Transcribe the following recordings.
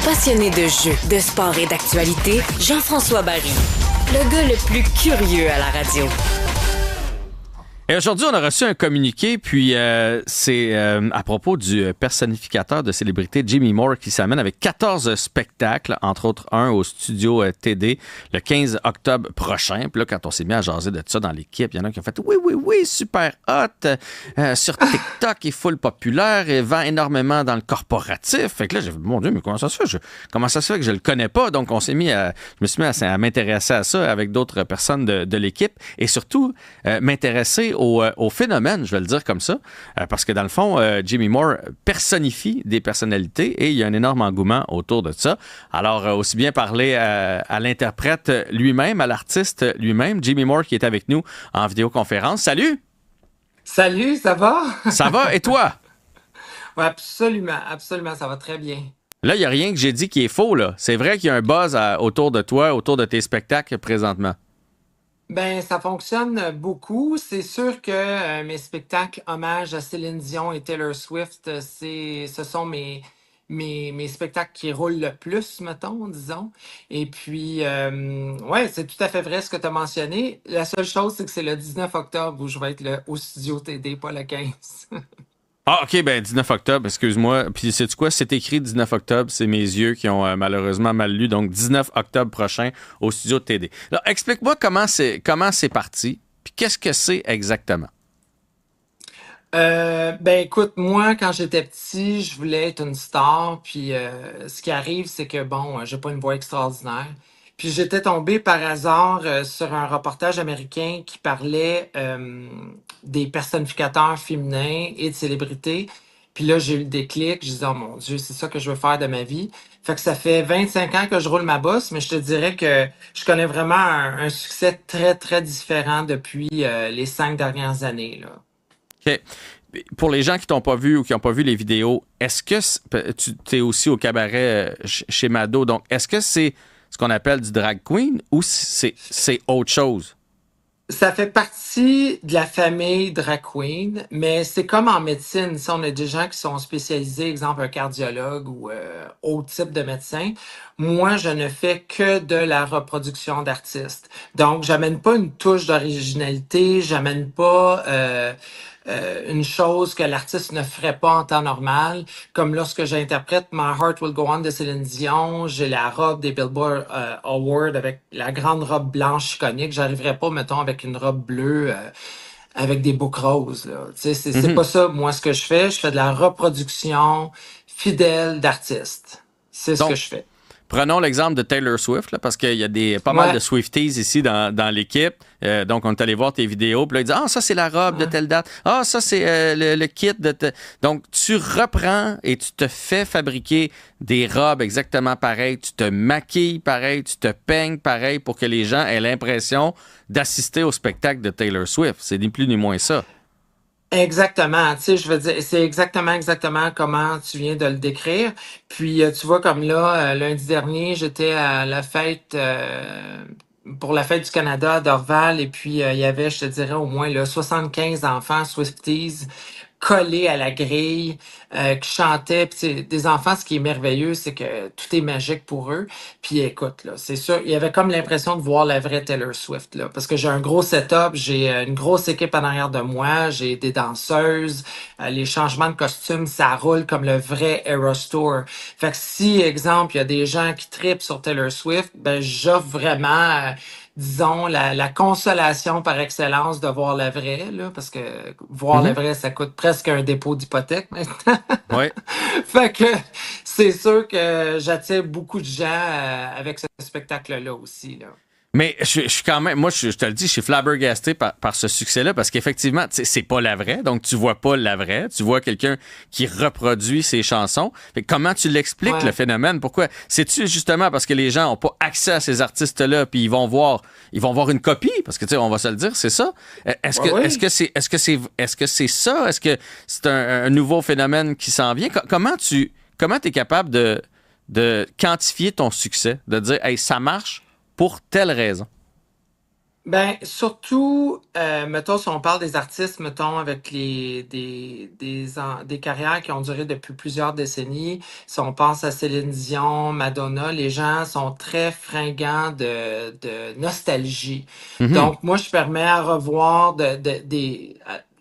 Passionné de jeux, de sport et d'actualité, Jean-François Barry. Le gars le plus curieux à la radio. Et aujourd'hui, on a reçu un communiqué, puis c'est à propos du personnificateur de célébrité Jimmy Moore qui s'amène avec 14 spectacles, entre autres un au studio TD le 15 octobre prochain. Puis là, quand on s'est mis à jaser de ça dans l'équipe, il y en a qui ont fait « Oui, super hot, sur TikTok, il est full populaire, il vend énormément dans le corporatif. » Fait que là, j'ai dit « Mon Dieu, mais comment ça se fait? Comment ça se fait que je le connais pas? » Donc, je me suis mis à m'intéresser à ça avec d'autres personnes de l'équipe et surtout m'intéresser au phénomène, je vais le dire comme ça, parce que dans le fond, Jimmy Moore personnifie des personnalités et il y a un énorme engouement autour de ça. Alors, aussi bien parler à l'interprète lui-même, à l'artiste lui-même, Jimmy Moore qui est avec nous en vidéoconférence. Salut! Salut, ça va? Ça va, et toi? Oui, absolument, ça va très bien. Là, il n'y a rien que j'ai dit qui est faux, là. C'est vrai qu'il y a un buzz autour de toi, autour de tes spectacles présentement. Ben, ça fonctionne beaucoup. C'est sûr que mes spectacles hommage à Céline Dion et Taylor Swift, ce sont mes spectacles qui roulent le plus, mettons, disons. Et puis, ouais, c'est tout à fait vrai ce que tu as mentionné. La seule chose, c'est que c'est le 19 octobre où je vais être au studio TD, pas le 15. Ah, OK, ben 19 octobre, excuse-moi. Puis, sais-tu quoi? C'est écrit 19 octobre. C'est mes yeux qui ont malheureusement mal lu. Donc, 19 octobre prochain au studio de TD. Alors, explique-moi comment c'est parti, puis qu'est-ce que c'est exactement? Ben écoute, moi, quand j'étais petit, je voulais être une star. Puis ce qui arrive, c'est que, bon, j'ai pas une voix extraordinaire. Puis j'étais tombé par hasard sur un reportage américain qui parlait des personnificateurs féminins et de célébrités. Puis là, j'ai eu le déclic. Je disais, oh mon Dieu, c'est ça que je veux faire de ma vie. Fait que ça fait 25 ans que je roule ma bosse, mais je te dirais que je connais vraiment un succès très, très différent depuis les 5 dernières années, là. OK. Pour les gens qui t'ont pas vu ou qui n'ont pas vu les vidéos, est-ce que tu es aussi au cabaret chez Mado? Donc, est-ce que c'est ce qu'on appelle du drag queen ou c'est autre chose? Ça fait partie de la famille drag queen, mais c'est comme en médecine. Si on a des gens qui sont spécialisés, exemple un cardiologue ou autre type de médecin, moi, je ne fais que de la reproduction d'artistes. Donc, j'amène pas une touche d'originalité, j'amène pas une chose que l'artiste ne ferait pas en temps normal. Comme lorsque j'interprète My Heart Will Go On de Céline Dion, j'ai la robe des Billboard Awards avec la grande robe blanche iconique. J'arriverais pas, mettons, avec une robe bleue avec des boucles roses, là. Tu sais, c'est pas ça, moi, ce que je fais. Je fais de la reproduction fidèle d'artistes. C'est ce que je fais. Prenons l'exemple de Taylor Swift, là, parce qu'il y a pas mal de Swifties ici dans l'équipe. Donc, on est allé voir tes vidéos. Puis là, ils disent « Ah, ça, c'est la robe de telle date. Ah, ça, c'est le kit de... » Donc, tu reprends et tu te fais fabriquer des robes exactement pareilles. Tu te maquilles pareil, tu te peignes pareil pour que les gens aient l'impression d'assister au spectacle de Taylor Swift. C'est ni plus ni moins ça. Exactement, tu sais, je veux dire, c'est exactement comment tu viens de le décrire. Puis, tu vois, comme là, lundi dernier, j'étais à la fête, pour la fête du Canada à Dorval, et puis il y avait, je te dirais, au moins là, 75 enfants Swifties collés à la grille, qui chantaient. Puis des enfants, ce qui est merveilleux, c'est que tout est magique pour eux. Puis écoute, là, c'est sûr, il y avait comme l'impression de voir la vraie Taylor Swift, là, parce que j'ai un gros setup, j'ai une grosse équipe en arrière de moi, j'ai des danseuses, les changements de costumes, ça roule comme le vrai Eras Tour. Fait que si, exemple, il y a des gens qui trippent sur Taylor Swift, ben j'offre vraiment... disons, la consolation par excellence de voir la vraie, là, parce que voir la vraie, ça coûte presque un dépôt d'hypothèque maintenant. Oui. Fait que c'est sûr que j'attire beaucoup de gens avec ce spectacle-là aussi, là. Mais je suis quand même, moi, je te le dis, je suis flabbergasté par ce succès-là parce qu'effectivement, c'est pas la vraie. Donc, tu vois pas la vraie. Tu vois quelqu'un qui reproduit ses chansons. Fait que comment tu l'expliques, le phénomène? Pourquoi? C'est-tu justement parce que les gens ont pas accès à ces artistes-là puis ils vont voir une copie? Parce que, tu sais, on va se le dire, c'est ça. Est-ce que c'est ça? Est-ce que c'est un nouveau phénomène qui s'en vient? Comment t'es capable de quantifier ton succès? De dire, hey, ça marche pour telle raison? Ben, surtout, mettons, si on parle des artistes, mettons, avec des carrières qui ont duré depuis plusieurs décennies, si on pense à Céline Dion, Madonna, les gens sont très fringants de nostalgie. Mhm. Donc, moi, je permets à revoir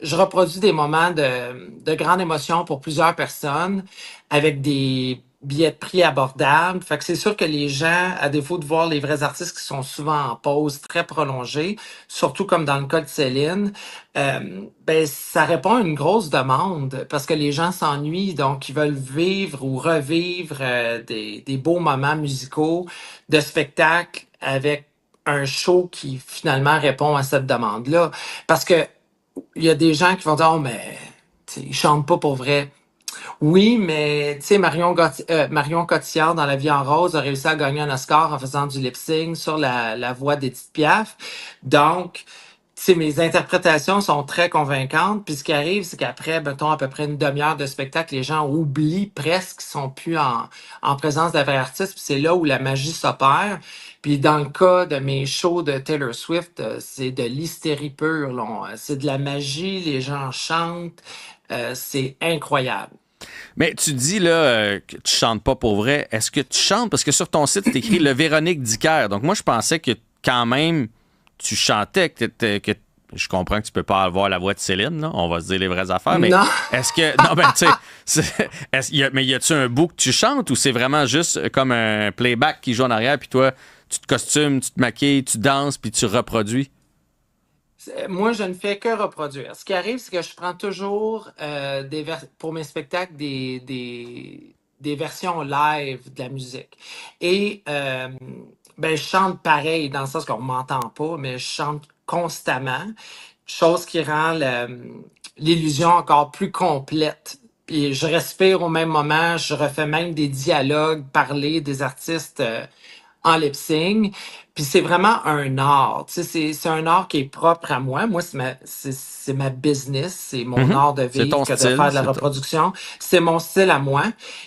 je reproduis des moments de grande émotion pour plusieurs personnes avec des billets de prix abordables. Fait que c'est sûr que les gens, à défaut de voir les vrais artistes qui sont souvent en pause très prolongée, surtout comme dans le cas de Céline, ben ça répond à une grosse demande parce que les gens s'ennuient, donc ils veulent vivre ou revivre des beaux moments musicaux de spectacle avec un show qui finalement répond à cette demande-là. Parce que il y a des gens qui vont dire, oh, mais tu sais, ils chantent pas pour vrai. Oui, mais tu sais, Marion Cotillard dans La Vie en rose a réussi à gagner un Oscar en faisant du lip-sync sur la voix d'Edith Piaf. Donc, tu sais, mes interprétations sont très convaincantes. Puis ce qui arrive, c'est qu'après, mettons, à peu près une demi-heure de spectacle, les gens oublient presque qu'ils sont plus en présence d'un vrai artiste. Puis c'est là où la magie s'opère. Puis dans le cas de mes shows de Taylor Swift, c'est de l'hystérie pure, là. C'est de la magie, les gens chantent. C'est incroyable. Mais tu dis là que tu chantes pas pour vrai. Est-ce que tu chantes? Parce que sur ton site, c'est écrit le Véronique Dicker. Donc moi, je pensais que quand même, tu chantais, que je comprends que tu peux pas avoir la voix de Céline, là. On va se dire les vraies affaires, mais Non. est-ce que... Non, ben tu sais, mais y a-tu un bout que tu chantes ou c'est vraiment juste comme un playback qui joue en arrière, puis toi, tu te costumes, tu te maquilles, tu danses, puis tu reproduis? Moi, je ne fais que reproduire. Ce qui arrive, c'est que je prends toujours pour mes spectacles des versions live de la musique. Et ben, je chante pareil, dans le sens qu'on m'entend pas, mais je chante constamment, chose qui rend l'illusion encore plus complète. Puis je respire au même moment, je refais même des dialogues parlés des artistes en lip sync. Puis c'est vraiment un art. Tu sais, c'est un art qui est propre à moi. Moi, c'est ma business. C'est mon Mhm. art de C'est vivre ton que de faire style, de la c'est ton... reproduction. C'est mon style à moi.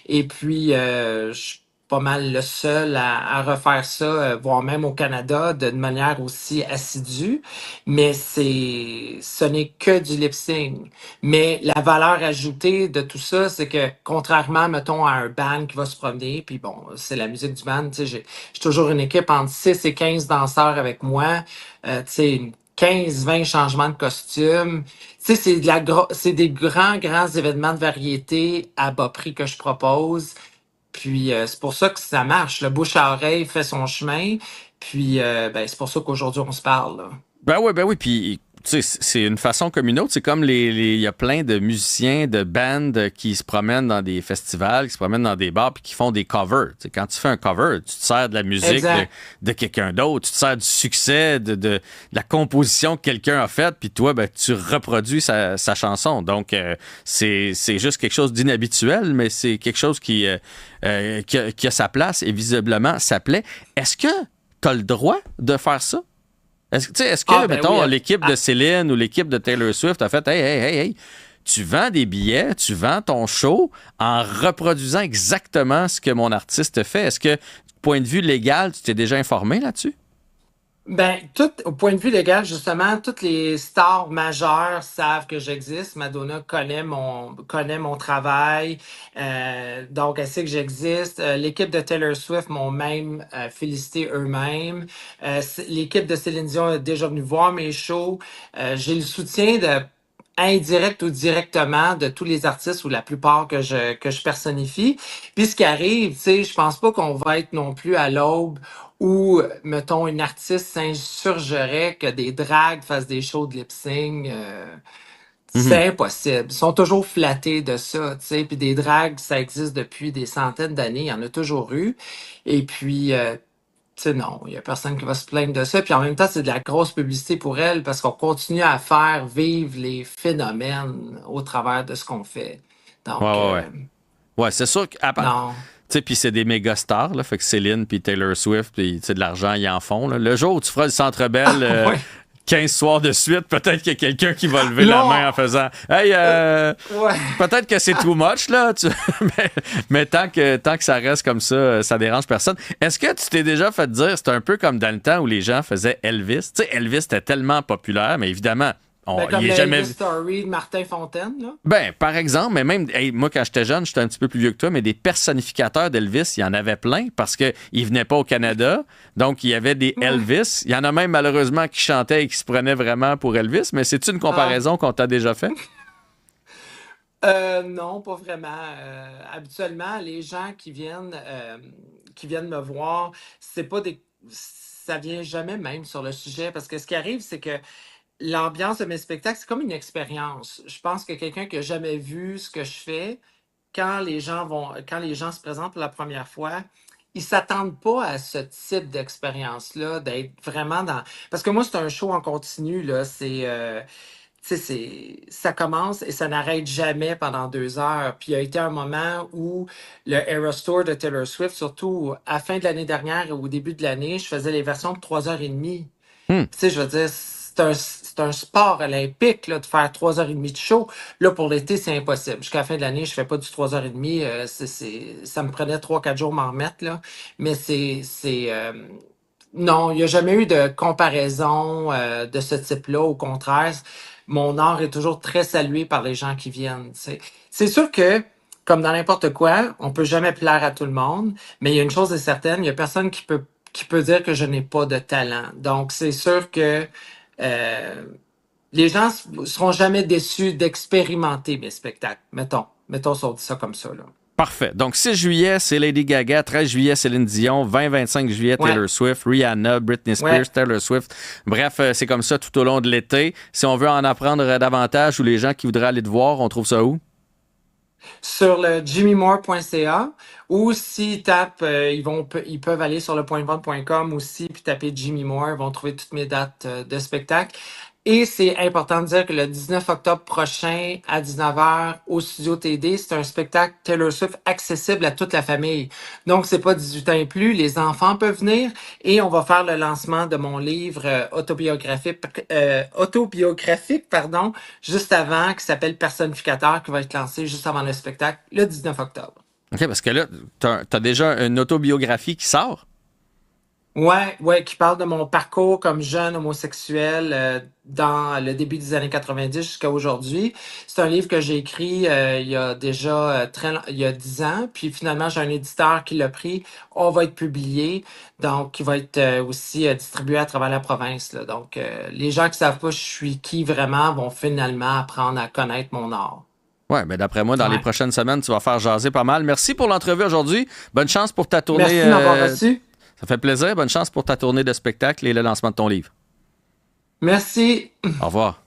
Et puis, je suis pas mal le seul à refaire ça, voire même au Canada, d'une manière aussi assidue. Mais ce n'est que du lip sync. Mais la valeur ajoutée de tout ça, c'est que contrairement, mettons, à un band qui va se promener, puis bon, c'est la musique du band, tu sais, j'ai toujours une équipe entre 6 et 15 danseurs avec moi. Tu sais, 15-20 changements de costumes. Tu sais, c'est des grands événements de variété à bas prix que je propose. Puis c'est pour ça que ça marche. Le bouche à oreille fait son chemin. Puis ben, c'est pour ça qu'aujourd'hui on se parle, là. Ben oui, puis tu sais, c'est une façon comme une autre. C'est comme il y a plein de musiciens, de bands qui se promènent dans des festivals, qui se promènent dans des bars, puis qui font des covers. Tu sais, quand tu fais un cover, tu te sers de la musique Exact. de quelqu'un d'autre, tu te sers du succès de la composition que quelqu'un a faite, puis toi, ben, tu reproduis sa chanson. Donc, c'est juste quelque chose d'inhabituel, mais c'est quelque chose qui a sa place et visiblement ça plaît. Est-ce que tu as le droit de faire ça? Est-ce que, Ben mettons, oui. l'équipe de Céline ou l'équipe de Taylor Swift a fait hey, tu vends des billets, tu vends ton show en reproduisant exactement ce que mon artiste fait. Est-ce que, du point de vue légal, tu t'es déjà informé là-dessus? Ben, au point de vue légal, justement, toutes les stars majeures savent que j'existe. Madonna connaît mon travail, donc elle sait que j'existe. L'équipe de Taylor Swift m'ont même félicité eux-mêmes. L'équipe de Céline Dion est déjà venue voir mes shows. J'ai le soutien indirect ou directement de tous les artistes ou la plupart que je personnifie. Puis ce qui arrive, tu sais, je pense pas qu'on va être non plus à l'aube où, mettons, une artiste s'insurgerait que des drags fassent des shows de lip sync. Mhm. C'est impossible. Ils sont toujours flattés de ça, tu sais. Puis des drags, ça existe depuis des centaines d'années. Il y en a toujours eu. Et puis, tu sais, non, il y a personne qui va se plaindre de ça. Puis en même temps, c'est de la grosse publicité pour elle parce qu'on continue à faire vivre les phénomènes au travers de ce qu'on fait. Ouais, Donc, ouais, ouais. Ouais, c'est sûr que, tu non. sais, puis c'est des méga stars, là, fait que Céline puis Taylor Swift, puis tu sais, de l'argent, ils en font, là. Le jour où tu feras le Centre Bell, Oui. 15 soirs de suite, peut-être qu'il y a quelqu'un qui va lever la Non. main en faisant « Hey, Ouais. peut-être que c'est too much, là. Mais tant que ça reste comme ça dérange personne. » Est-ce que tu t'es déjà fait dire, c'est un peu comme dans le temps où les gens faisaient Elvis? Tu sais, Elvis était tellement populaire, mais évidemment, Comme il est le jamais... Elvis Story de Martin Fontaine, là. Ben, par exemple, mais même, moi, quand j'étais jeune, j'étais un petit peu plus vieux que toi, mais des personnificateurs d'Elvis, il y en avait plein parce qu'ils venaient pas au Canada. Donc, il y avait des Elvis. Il y en a même, malheureusement, qui chantaient et qui se prenaient vraiment pour Elvis. Mais c'est-tu une comparaison qu'on t'a déjà fait? Non, pas vraiment. Habituellement, les gens qui viennent me voir, c'est pas des, ça vient jamais même sur le sujet parce que ce qui arrive, c'est que l'ambiance de mes spectacles, c'est comme une expérience. Je pense que quelqu'un qui a jamais vu ce que je fais, quand les gens se présentent pour la première fois, ils s'attendent pas à ce type d'expérience-là, d'être vraiment dans. Parce que moi, c'est un show en continu, là. Tu sais, ça commence et ça n'arrête jamais pendant 2 heures. Puis il y a été un moment où le Eras Tour de Taylor Swift, surtout à la fin de l'année dernière et au début de l'année, je faisais les versions de 3h30. Hmm. Tu sais, je veux dire, c'est un sport olympique là, de faire 3h30 de show. Là, pour l'été, c'est impossible. Jusqu'à la fin de l'année, je fais pas du 3h30. Ça me prenait 3-4 jours m'en remettre, là. Mais non, il n'y a jamais eu de comparaison de ce type-là. Au contraire, mon art est toujours très salué par les gens qui viennent. Tu sais. C'est sûr que, comme dans n'importe quoi, on peut jamais plaire à tout le monde, mais il y a une chose est certaine, il n'y a personne qui peut dire que je n'ai pas de talent. Donc, c'est sûr que euh, les gens seront jamais déçus d'expérimenter mes spectacles. Mettons ça, on dit ça comme ça, là. Parfait. Donc, 6 juillet, c'est Lady Gaga. 13 juillet, Céline Dion. 20-25 juillet, Ouais. Taylor Swift. Rihanna, Britney Spears, Ouais. Taylor Swift. Bref, c'est comme ça tout au long de l'été. Si on veut en apprendre davantage ou les gens qui voudraient aller te voir, on trouve ça où? Sur le jimmymore.ca ou s'ils tapent, ils peuvent aller sur le pointvente.com aussi puis taper Jimmy Moore, ils vont trouver toutes mes dates de spectacle. Et c'est important de dire que le 19 octobre prochain à 19h au Studio TD, c'est un spectacle Taylor Swift accessible à toute la famille. Donc c'est pas 18 ans et plus, les enfants peuvent venir et on va faire le lancement de mon livre autobiographique, pardon, juste avant, qui s'appelle Personnificateur, qui va être lancé juste avant le spectacle, le 19 octobre. OK, parce que là, t'as déjà une autobiographie qui sort. Ouais, qui parle de mon parcours comme jeune homosexuel dans le début des années 90 jusqu'à aujourd'hui. C'est un livre que j'ai écrit il y a déjà il y a 10 ans, puis finalement j'ai un éditeur qui l'a pris. On va être publié, donc qui va être aussi distribué à travers la province, là. Donc les gens qui savent pas je suis qui vraiment vont finalement apprendre à connaître mon art. Oui, mais d'après moi, dans les Ouais. prochaines semaines, tu vas faire jaser pas mal. Merci pour l'entrevue aujourd'hui. Bonne chance pour ta tournée. Merci de m'avoir reçu. Ça fait plaisir. Bonne chance pour ta tournée de spectacle et le lancement de ton livre. Merci. Au revoir.